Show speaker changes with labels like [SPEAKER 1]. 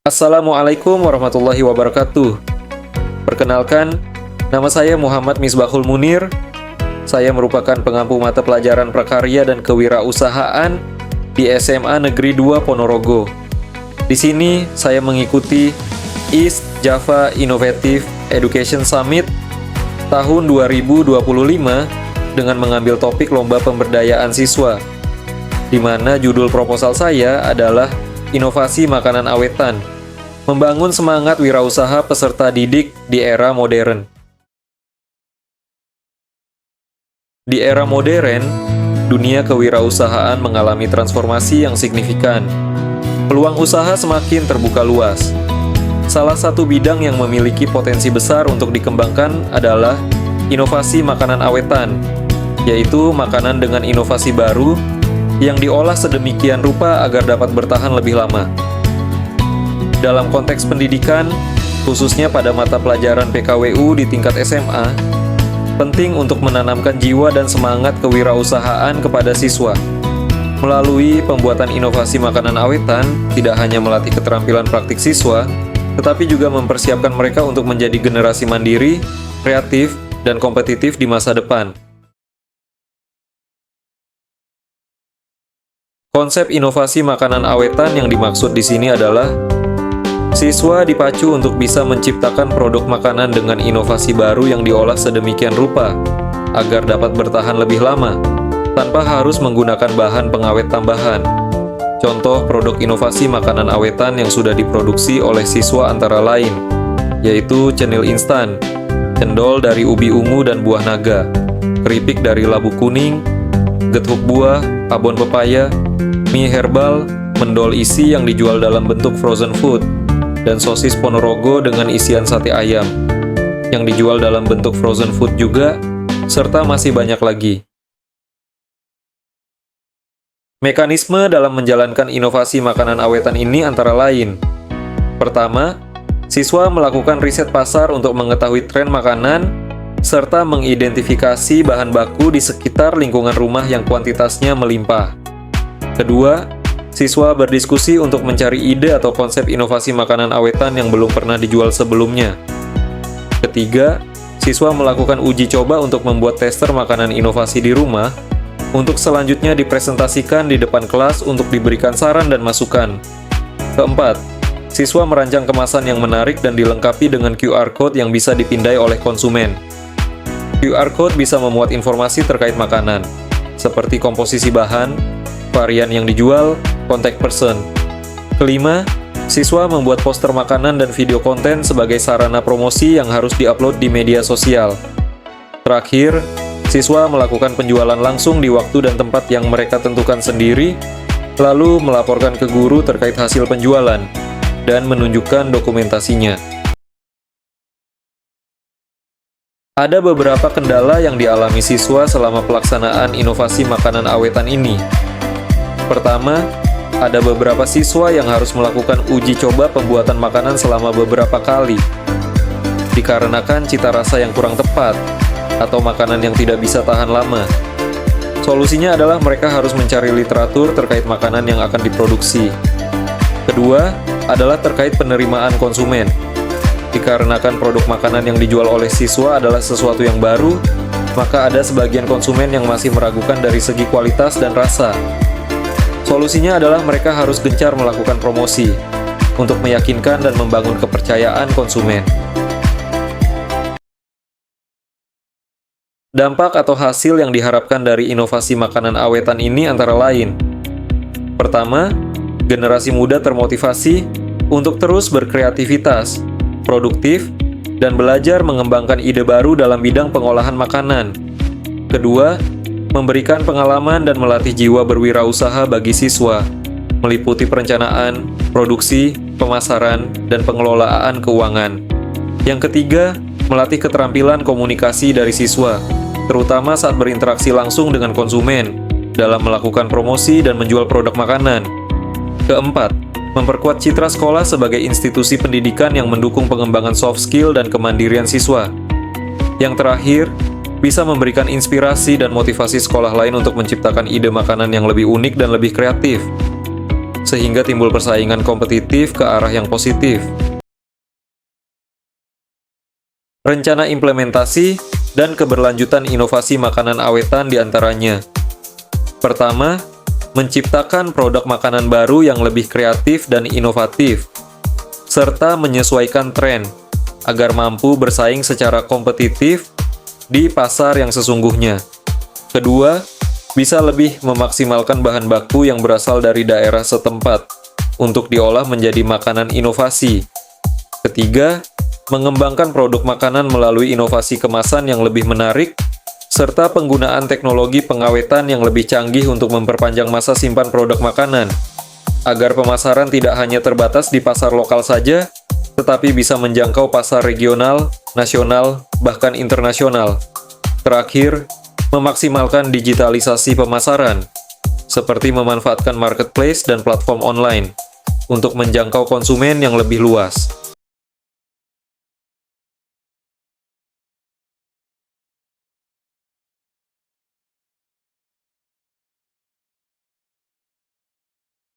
[SPEAKER 1] Assalamualaikum warahmatullahi wabarakatuh. Perkenalkan, nama saya Muhammad Misbahul Munir. Saya merupakan pengampu mata pelajaran prakarya dan kewirausahaan di SMA Negeri 2 Ponorogo. Di sini saya mengikuti East Java Innovative Education Summit tahun 2025 dengan mengambil topik lomba pemberdayaan siswa, di mana judul proposal saya adalah Inovasi Makanan Awetan, membangun semangat wirausaha peserta didik di era modern. Di era modern, dunia kewirausahaan mengalami transformasi yang signifikan. Peluang usaha semakin terbuka luas. Salah satu bidang yang memiliki potensi besar untuk dikembangkan adalah inovasi makanan awetan, yaitu makanan dengan inovasi baru yang diolah sedemikian rupa agar dapat bertahan lebih lama. Dalam konteks pendidikan, khususnya pada mata pelajaran PKWU di tingkat SMA, penting untuk menanamkan jiwa dan semangat kewirausahaan kepada siswa. Melalui pembuatan inovasi makanan awetan, tidak hanya melatih keterampilan praktik siswa, tetapi juga mempersiapkan mereka untuk menjadi generasi mandiri, kreatif, dan kompetitif di masa depan. Konsep inovasi makanan awetan yang dimaksud di sini adalah siswa dipacu untuk bisa menciptakan produk makanan dengan inovasi baru yang diolah sedemikian rupa agar dapat bertahan lebih lama tanpa harus menggunakan bahan pengawet tambahan. Contoh produk inovasi makanan awetan yang sudah diproduksi oleh siswa antara lain, yaitu cenil instan, cendol dari ubi ungu dan buah naga, keripik dari labu kuning, gethuk buah, abon pepaya, mie herbal, mendol isi yang dijual dalam bentuk frozen food, dan sosis Ponorogo dengan isian sate ayam yang dijual dalam bentuk frozen food juga, serta masih banyak lagi. Mekanisme dalam menjalankan inovasi makanan awetan ini antara lain: pertama, siswa melakukan riset pasar untuk mengetahui tren makanan, serta mengidentifikasi bahan baku di sekitar lingkungan rumah yang kuantitasnya melimpah. Kedua, siswa berdiskusi untuk mencari ide atau konsep inovasi makanan awetan yang belum pernah dijual sebelumnya. Ketiga, siswa melakukan uji coba untuk membuat tester makanan inovasi di rumah, untuk selanjutnya dipresentasikan di depan kelas untuk diberikan saran dan masukan. Keempat, siswa merancang kemasan yang menarik dan dilengkapi dengan QR Code yang bisa dipindai oleh konsumen. QR Code bisa memuat informasi terkait makanan, seperti komposisi bahan, varian yang dijual, contact person. Kelima, siswa membuat poster makanan dan video konten sebagai sarana promosi yang harus diupload di media sosial. Terakhir, siswa melakukan penjualan langsung di waktu dan tempat yang mereka tentukan sendiri, lalu melaporkan ke guru terkait hasil penjualan, dan menunjukkan dokumentasinya. Ada beberapa kendala yang dialami siswa selama pelaksanaan inovasi makanan awetan ini. Pertama, ada beberapa siswa yang harus melakukan uji coba pembuatan makanan selama beberapa kali, dikarenakan cita rasa yang kurang tepat, atau makanan yang tidak bisa tahan lama. Solusinya adalah mereka harus mencari literatur terkait makanan yang akan diproduksi. Kedua, adalah terkait penerimaan konsumen. Dikarenakan produk makanan yang dijual oleh siswa adalah sesuatu yang baru, maka ada sebagian konsumen yang masih meragukan dari segi kualitas dan rasa. Solusinya adalah mereka harus gencar melakukan promosi untuk meyakinkan dan membangun kepercayaan konsumen. Dampak atau hasil yang diharapkan dari inovasi makanan awetan ini antara lain: pertama, generasi muda termotivasi untuk terus berkreativitas, produktif, dan belajar mengembangkan ide baru dalam bidang pengolahan makanan. Kedua, memberikan pengalaman dan melatih jiwa berwirausaha bagi siswa, meliputi perencanaan, produksi, pemasaran, dan pengelolaan keuangan. Yang ketiga, melatih keterampilan komunikasi dari siswa, terutama saat berinteraksi langsung dengan konsumen, dalam melakukan promosi dan menjual produk makanan. Keempat, memperkuat citra sekolah sebagai institusi pendidikan yang mendukung pengembangan soft skill dan kemandirian siswa. Yang terakhir, bisa memberikan inspirasi dan motivasi sekolah lain untuk menciptakan ide makanan yang lebih unik dan lebih kreatif. sehingga timbul persaingan kompetitif ke arah yang positif. Rencana implementasi dan keberlanjutan inovasi makanan awetan diantaranya. Pertama, menciptakan produk makanan baru yang lebih kreatif dan inovatif, serta menyesuaikan tren agar mampu bersaing secara kompetitif di pasar yang sesungguhnya. Kedua, bisa lebih memaksimalkan bahan baku yang berasal dari daerah setempat untuk diolah menjadi makanan inovasi. Ketiga, mengembangkan produk makanan melalui inovasi kemasan yang lebih menarik, serta penggunaan teknologi pengawetan yang lebih canggih untuk memperpanjang masa simpan produk makanan, agar pemasaran tidak hanya terbatas di pasar lokal saja, tetapi bisa menjangkau pasar regional, nasional, bahkan internasional. Terakhir, memaksimalkan digitalisasi pemasaran, seperti memanfaatkan marketplace dan platform online, untuk menjangkau konsumen yang lebih luas.